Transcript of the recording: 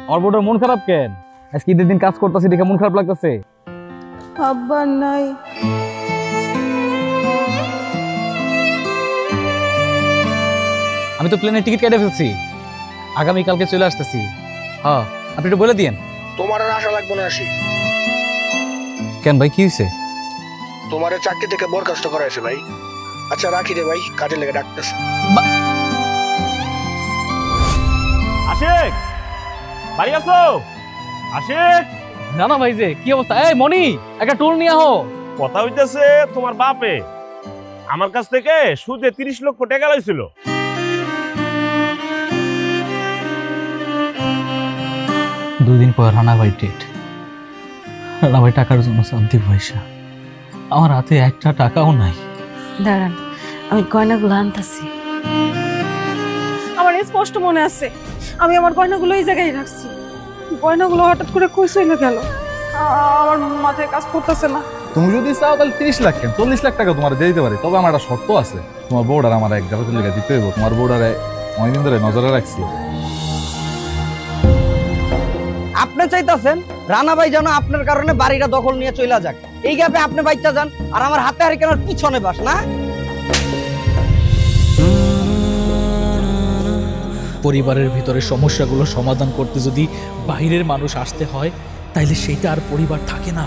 আমার বউটার মন খারাপ কেন? আজকে ঈদের দিন কাজ করতেছি দেখে মন খারাপ লাগতেছে। আব্বা নাই। আমি তো প্লেনের টিকিট কেটে ফেলছি, আগামীকালকে চলে আসতেছি। হ্যাঁ, আপনি একটু বলে দিয়েন। তোমার আর আশা লাগবে না আসি। কেন ভাই, কি হয়েছে? তোমার চাকরি থেকে বরখাস্ত করাইছে ভাই। আচ্ছা রাখি রে ভাই, কাজে লেগে ডাকতেছে। আশিক, বাড়ি আছো? আশিক, না না ভাই, যে কি অবস্থা? এই মনি, একটা টুল নিয়ে আহো। কথা হইতেছে তোমার বাপে আমার কাছ থেকে সুদে 30 লক্ষ টাকা লইছিল। দুদিন পর রানা ভাই ডেট। রানা ভাই টাকার জন্য শান্তি পয়সা, আমার হাতে একটা টাকাও নাই। দাঁড়ান, আমি গয়নাগুলো আনতাছি। আমার স্পষ্ট মনে আছে, আমি আমার গয়নাগুলো এই জায়গায় রাখছি। গয়নাগুলো হঠাৎ করে কই চলে গেল, আমার মাথায় কাজ করতেছে না। তুমি যদি চাও তাহলে 30 লাখ কেন 40 লাখ টাকা তোমার দিয়ে দিতে পারি, তবে আমার একটা শর্ত আছে। তোমার বউডার আমার এক জায়গাতে লেগে দিতে হইব। তোমার বউডারে অনেকদিন ধরে নজরে রাখছি। আপনি চাইতেছেন রানা ভাই যেন আপনার কারণে বাড়িটা দখল নিয়ে চলে যাক, এই গ্যাপে আপনি বাইচা যান আর আমার হাতে হারি কেনার পিছনে বাস না। পরিবারের ভিতরে সমস্যাগুলো সমাধান করতে যদি বাইরের মানুষ আসতে হয়, তাইলে সেটা আর পরিবার থাকে না।